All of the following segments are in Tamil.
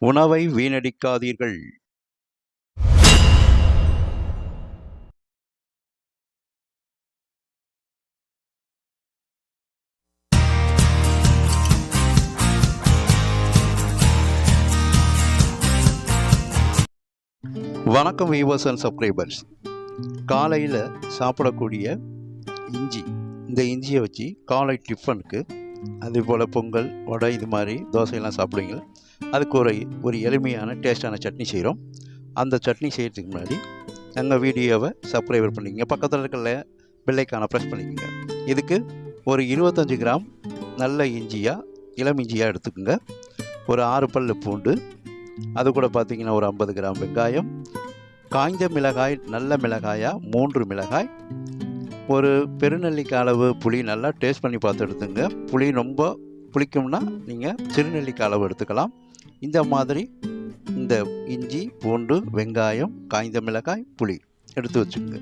உணவை வீணடிக்காதீர்கள். வணக்கம் வியூவர்ஸ் அண்ட் சப்ஸ்கிரைபர்ஸ். காலையில் சாப்பிடக்கூடிய இஞ்சி, இந்த இஞ்சியை வச்சு காலை டிஃபனுக்கு, அதே போல் பொங்கல், வடை, இது மாதிரி தோசையெல்லாம் சாப்பிடுவீங்க. அதுக்கு ஒரு எளிமையான டேஸ்டான சட்னி செய்கிறோம். அந்த சட்னி செய்கிறதுக்கு முன்னாடி எங்கள் வீடியோவை சப்ஸ்கிரைபர் பண்ணிக்கங்க, பக்கத்தில் இருக்கிற பெல்லைக்கான ப்ரெஸ் பண்ணிக்கோங்க. இதுக்கு ஒரு 25 கிராம் நல்ல இஞ்சியாக, இளம் இஞ்சியாக எடுத்துக்கோங்க. ஒரு 6 பல் பூண்டு, அது கூட பார்த்திங்கன்னா ஒரு 50 கிராம் வெங்காயம், காய்ந்த மிளகாய், நல்ல மிளகாயாக 3 மிளகாய், ஒரு பெருநெல்லிக்காய் அளவு புளி, நல்லா டேஸ்ட் பண்ணி பார்த்து எடுத்துங்க. புளி ரொம்ப புளிக்கும்னா நீங்கள் சிறுநெல்லிக்காய் அளவு எடுத்துக்கலாம். இந்த மாதிரி இந்த இஞ்சி, பூண்டு, வெங்காயம், காய்ந்த மிளகாய், புளி எடுத்து வச்சுக்கோங்க.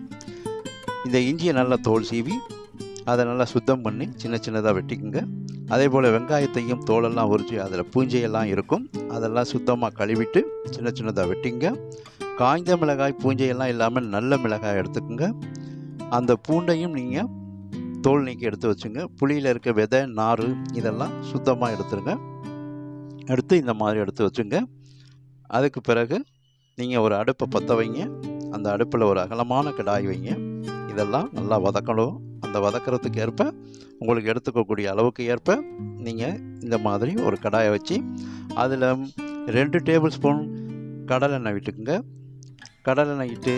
இந்த இஞ்சியை நல்லா தோல் சீவி அதை நல்லா சுத்தம் பண்ணி சின்ன சின்னதாக வெட்டிக்குங்க. அதே போல் வெங்காயத்தையும் தோலெல்லாம் உரித்து அதில் பூஞ்சையெல்லாம் இருக்கும், அதெல்லாம் சுத்தமாக கழுவிட்டு சின்ன சின்னதாக வெட்டிங்க. காய்ந்த மிளகாய், பூஞ்சையெல்லாம் இல்லாமல் நல்ல மிளகாய் எடுத்துக்கோங்க. அந்த பூண்டையும் நீங்கள் தோல் நீக்கி எடுத்து வச்சுங்க. புளியில் இருக்க விதை, நார் இதெல்லாம் சுத்தமாக எடுத்துருங்க. எடுத்து இந்த மாதிரி எடுத்து வச்சுங்க. அதுக்கு பிறகு நீங்கள் ஒரு அடுப்பை பற்ற வைங்க. அந்த அடுப்பில் ஒரு அகலமான கடாய் வைங்க. இதெல்லாம் நல்லா வதக்கணும். அந்த வதக்கிறதுக்கு ஏற்ப, உங்களுக்கு எடுத்துக்கக்கூடிய அளவுக்கு ஏற்ப நீங்கள் இந்த மாதிரி ஒரு கடாயை வச்சு அதில் 2 டேபிள் ஸ்பூன் கடலெண்ணெய் விட்டுக்குங்க. கடலெண்ணெய் விட்டு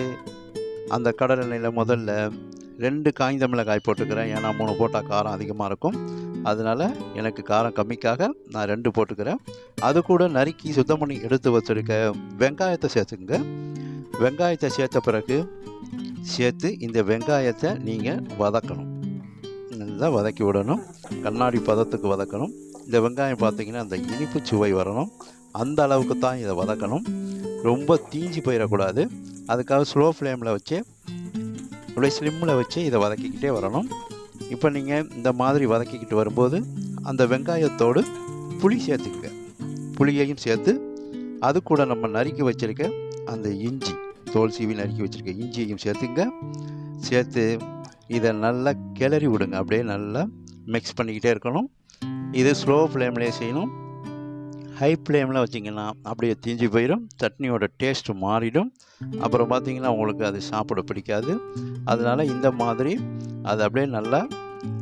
அந்த கடலெண்ணெயில் முதல்ல 2 காய்ந்த மிளகாய் போட்டுக்கிறேன். ஏன்னா 3 போட்டால் காரம் அதிகமாக இருக்கும். அதனால் எனக்கு காரம் கம்மிக்காக நான் 2 போட்டுக்கிறேன். அது கூட நறுக்கி சுத்தம் பண்ணி எடுத்து வச்சுருக்க வெங்காயத்தை சேர்த்துக்குங்க. வெங்காயத்தை சேர்த்த பிறகு இந்த வெங்காயத்தை நீங்கள் வதக்கணும். நல்லா வதக்கி விடணும். கண்ணாடி பதத்துக்கு வதக்கணும். இந்த வெங்காயம் பார்த்திங்கன்னா அந்த இனிப்பு சுவை வரணும். அந்த அளவுக்கு தான் இதை வதக்கணும். ரொம்ப தீஞ்சு போயிடக்கூடாது. அதுக்காக ஸ்லோ ஃப்ளேமில் வச்சு, அப்படியே ஸ்லிம்மில் வச்சு இதை வதக்கிக்கிட்டே வரணும். இப்போ நீங்கள் இந்த மாதிரி வதக்கிக்கிட்டு வரும்போது அந்த வெங்காயத்தோடு புளி சேர்த்துக்குங்க. புளியையும் சேர்த்து அது கூட நம்ம நறுக்கி வச்சுருக்க அந்த இஞ்சி, தோல் சீவி நறுக்கி வச்சுருக்க இஞ்சியையும் சேர்த்துங்க. சேர்த்து இதை நல்லா கிளறி விடுங்க. அப்படியே நல்லா மிக்ஸ் பண்ணிக்கிட்டே இருக்கணும். இது ஸ்லோ ஃப்ளேம்லேயே செய்யணும். ஹை ஃப்ளேமில் வச்சிங்கன்னா அப்படியே தீஞ்சு போயிடும். சட்னியோட டேஸ்ட்டு மாறிடும். அப்புறம் பார்த்திங்கன்னா உங்களுக்கு அது சாப்பிட பிடிக்காது. அதனால் இந்த மாதிரி அது அப்படியே நல்லா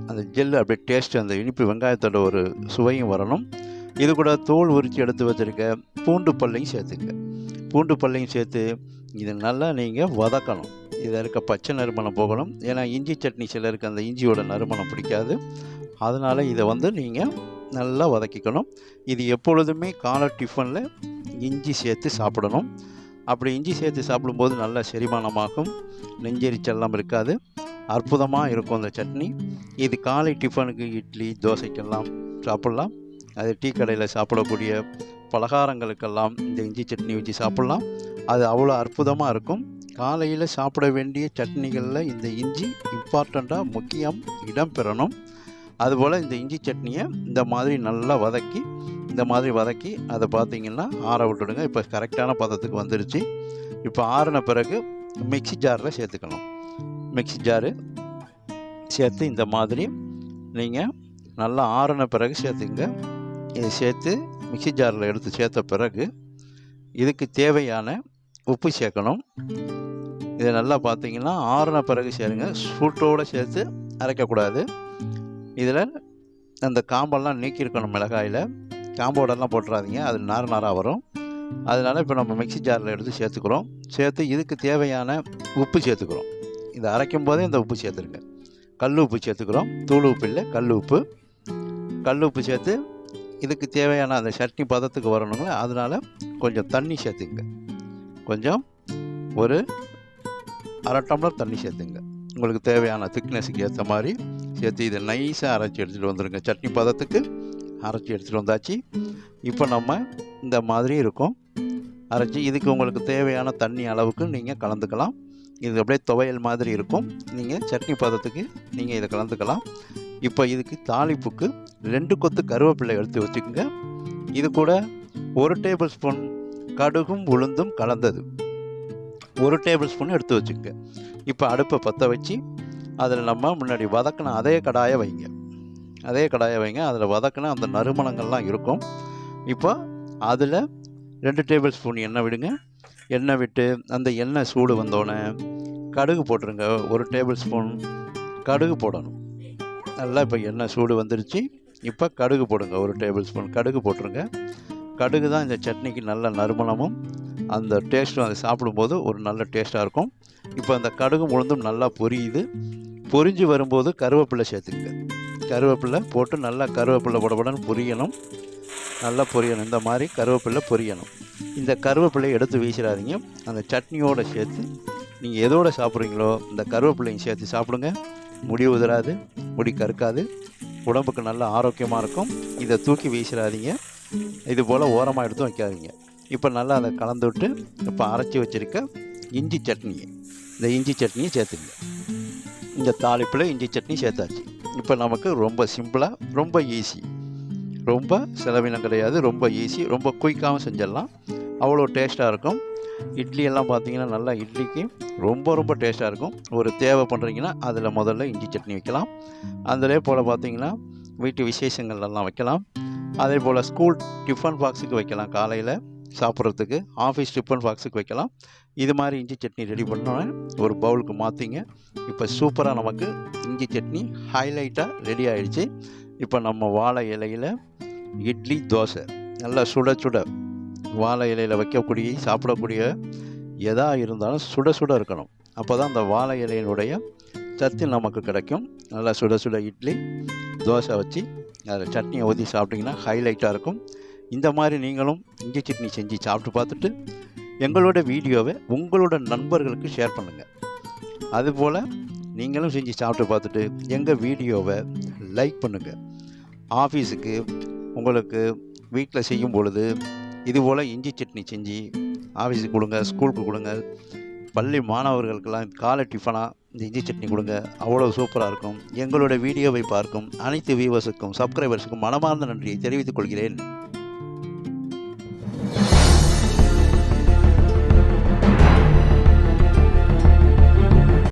அந்த ஜெல்லு அப்படியே டேஸ்ட்டு, அந்த இனிப்பு வெங்காயத்தோட ஒரு சுவையும் வரணும். இது கூட தோல் உரித்து எடுத்து வச்சுருக்க பூண்டு பல்லையும் சேர்த்துங்க. பூண்டு பல்லையும் சேர்த்து இது நல்லா நீங்கள் வதக்கணும். இதில் இருக்க பச்சை நறுமணம் போகணும். ஏன்னா இஞ்சி சட்னி சிலருக்கு அந்த இஞ்சியோட நறுமணம் பிடிக்காது. அதனால் இதை நீங்கள் நல்லா வதக்கிக்கணும். இது எப்பொழுதுமே காலை டிஃபனில் இஞ்சி சேர்த்து சாப்பிடணும். அப்படி இஞ்சி சேர்த்து சாப்பிடும்போது நல்லா செரிமானமாகும், நெஞ்செரிச்செல்லாம் இருக்காது, அற்புதமாக இருக்கும் அந்த சட்னி. இது காலை டிஃபனுக்கு, இட்லி, தோசைக்கெல்லாம் சாப்பிட்லாம். அது டீ கடையில் சாப்பிடக்கூடிய பலகாரங்களுக்கெல்லாம் இந்த இஞ்சி சட்னி வச்சு சாப்பிட்லாம். அது அவ்வளோ அற்புதமாக இருக்கும். காலையில் சாப்பிட வேண்டிய சட்னிகளில் இந்த இஞ்சி இம்பார்ட்டண்ட்டாக முக்கியம் இடம் பெறணும். அதுபோல் இந்த இஞ்சி சட்னியை இந்த மாதிரி நல்லா வதக்கி அதை பார்த்திங்கன்னா ஆற விட்டுடுங்க. இப்போ கரெக்டான பதத்துக்கு வந்துடுச்சு. இப்போ ஆறின பிறகு மிக்ஸி ஜாரில் சேர்த்துக்கணும். மிக்ஸி ஜாரு சேர்த்து இந்த மாதிரி நீங்கள் நல்லா ஆறின பிறகு சேர்த்துங்க. இதை சேர்த்து மிக்ஸி ஜாரில் எடுத்து சேர்த்த பிறகு இதுக்கு தேவையான உப்பு சேர்க்கணும். இதை நல்லா பார்த்திங்கன்னா ஆறின பிறகு சேருங்க. சூட்டோடு சேர்த்து அரைக்கக்கூடாது. இதில் அந்த காம்பெல்லாம் நீக்கியிருக்கணும். மிளகாயில் காம்போடெல்லாம் போட்டுறாதீங்க, அது நாராக வரும். அதனால் இப்போ நம்ம மிக்ஸி ஜாரில் எடுத்து சேர்த்துக்கிறோம். சேர்த்து இதுக்கு தேவையான உப்பு சேர்த்துக்கிறோம். இதை அரைக்கும் போதே இந்த உப்பு சேர்த்துருங்க. கல் உப்பு சேர்த்துக்கிறோம். தூள் உப்பு இல்லை, கல் உப்பு சேர்த்து இதுக்கு தேவையான அந்த சட்னி பதத்துக்கு வரணுங்களே, அதனால் கொஞ்சம் தண்ணி சேர்த்துங்க. கொஞ்சம் ஒரு 1/2 டம்ளர் தண்ணி சேர்த்துங்க. உங்களுக்கு தேவையான திக்னஸுக்கு ஏற்ற மாதிரி சேர்த்து இதை நைஸாக அரைச்சி எடுத்துகிட்டு வந்துடுங்க. சட்னி பதத்துக்கு அரைச்சி எடுத்துகிட்டு வந்தாச்சு. இப்போ நம்ம இந்த மாதிரி இருக்கும் அரைச்சி, இதுக்கு உங்களுக்கு தேவையான தண்ணி அளவுக்கு நீங்கள் கலந்துக்கலாம். இது அப்படியே துவையல் மாதிரி இருக்கும். நீங்கள் சட்னி பதத்துக்கு நீங்கள் இதை கலந்துக்கலாம். இப்போ இதுக்கு தாளிப்புக்கு 2 கொத்து கருவேப்பிலை எடுத்து வச்சுக்கோங்க. இது கூட 1 டேபிள் ஸ்பூன் கடுகும் உளுந்தும் கலந்தது 1 டேபிள் ஸ்பூன் எடுத்து வச்சுக்கோங்க. இப்போ அடுப்பை பற்ற வச்சு அதில் நம்ம முன்னாடி வதக்கின அதே கடாயை வைங்க. அதில் வதக்கின அந்த நறுமணங்கள்லாம் இருக்கும். இப்போ அதில் 2 டேபிள் ஸ்பூன் எண்ணெய் விடுங்க. எண்ணெய் விட்டு அந்த எண்ணெய் சூடு வந்தோடனே கடுகு போட்டுருங்க. 1 டேபிள் ஸ்பூன் கடுகு போடணும். நல்லா இப்போ எண்ணெய் சூடு வந்துருச்சு. இப்போ கடுகு போடுங்க. 1 டேபிள் ஸ்பூன் கடுகு போட்டுருங்க. கடுகு தான் இந்த சட்னிக்கு நல்ல நறுமணமும் அந்த டேஸ்ட்டும் அதை சாப்பிடும்போது ஒரு நல்ல டேஸ்ட்டாக இருக்கும். இப்போ அந்த கடுகும் உளுந்தும் நல்லா பொரிஞ்சு வரும்போது கருவேப்பிலை சேர்த்துங்க. கருவேப்பிலை போட்டு நல்லா கருவேப்பிலை படபடன்னு பொரியணும். நல்லா பொரியணும். இந்த மாதிரி கருவேப்பிலை பொரியணும். இந்த கருவேப்பிலையை எடுத்து வீசிடாதீங்க. அந்த சட்னியோடு சேர்த்து நீங்கள் எதோடு சாப்பிட்றீங்களோ இந்த கருவேப்பிலையும் சேர்த்து சாப்பிடுங்க. முடி உதிராது, முடி கருக்காது, உடம்புக்கு நல்ல ஆரோக்கியமாக இருக்கும். இதை தூக்கி வீசிடாதீங்க. இது போல் ஓரமாக எடுத்து வைக்காதீங்க. இப்போ நல்லா அதை கலந்து விட்டு இப்போ அரைச்சி வச்சுருக்க இஞ்சி சட்னியை இஞ்சி சேர்த்துங்க. இந்த தாளிப்பில் இஞ்சி சட்னி சேர்த்தாச்சு. இப்போ நமக்கு ரொம்ப சிம்பிளாக, ரொம்ப ஈஸி, ரொம்ப செலவினம் கிடையாது, ரொம்ப ஈஸி, ரொம்ப குயிக்காகவும் செஞ்சிடலாம். அவ்வளோ டேஸ்ட்டாக இருக்கும். இட்லியெல்லாம் பார்த்தீங்கன்னா நல்லா இட்லிக்கு ரொம்ப டேஸ்ட்டாக இருக்கும். ஒரு தேவை பண்ணுறீங்கன்னா அதில் முதல்ல இஞ்சி சட்னி வைக்கலாம். அதிலே போல் பார்த்தீங்கன்னா வீட்டு விசேஷங்கள்லாம் வைக்கலாம். அதே போல் ஸ்கூல் டிஃபன் பாக்ஸுக்கு வைக்கலாம். காலையில் சாப்பிட்றதுக்கு ஆஃபீஸ் டிஃபன் பாக்ஸுக்கு வைக்கலாம். இது மாதிரி இஞ்சி சட்னி ரெடி பண்ணோன்னே ஒரு பவுலுக்கு மாற்றிங்க. இப்போ சூப்பராக நமக்கு இஞ்சி சட்னி ஹைலைட்டாக ரெடி ஆகிடுச்சு. இப்போ நம்ம வாழை இலையில் இட்லி, தோசை நல்லா சுட வாழை இலையில் வைக்கக்கூடிய சாப்பிடக்கூடிய எதாக இருந்தாலும் சுட இருக்கணும். அப்போ தான் அந்த வாழை இலையினுடைய சத்து நமக்கு கிடைக்கும். நல்லா சுட இட்லி, தோசை வச்சு அதில் சட்னியை ஊற்றி சாப்பிட்டிங்கன்னா ஹைலைட்டாக இருக்கும். இந்த மாதிரி நீங்களும் இஞ்சி சட்னி செஞ்சு சாப்பிட்டு பார்த்துட்டு எங்களோட வீடியோவை உங்களோட நண்பர்களுக்கு ஷேர் பண்ணுங்கள். அதுபோல் நீங்களும் செஞ்சு சாப்பிட்டு பார்த்துட்டு எங்கள் வீடியோவை லைக் பண்ணுங்கள். ஆஃபீஸுக்கு உங்களுக்கு வீட்டில் செய்யும் பொழுது இதுபோல் இஞ்சி சட்னி செஞ்சு ஆஃபீஸுக்கு கொடுங்க, ஸ்கூலுக்கு கொடுங்க. பள்ளி மாணவர்களுக்கெல்லாம் காலை டிஃபனாக இந்த இஞ்சி சட்னி கொடுங்க. அவ்வளோ சூப்பராக இருக்கும். எங்களோட வீடியோவை பார்க்கும் அனைத்து வியூவர்ஸுக்கும், சப்ஸ்கிரைபர்ஸுக்கும் மனமார்ந்த நன்றியை தெரிவித்துக் கொள்கிறேன்.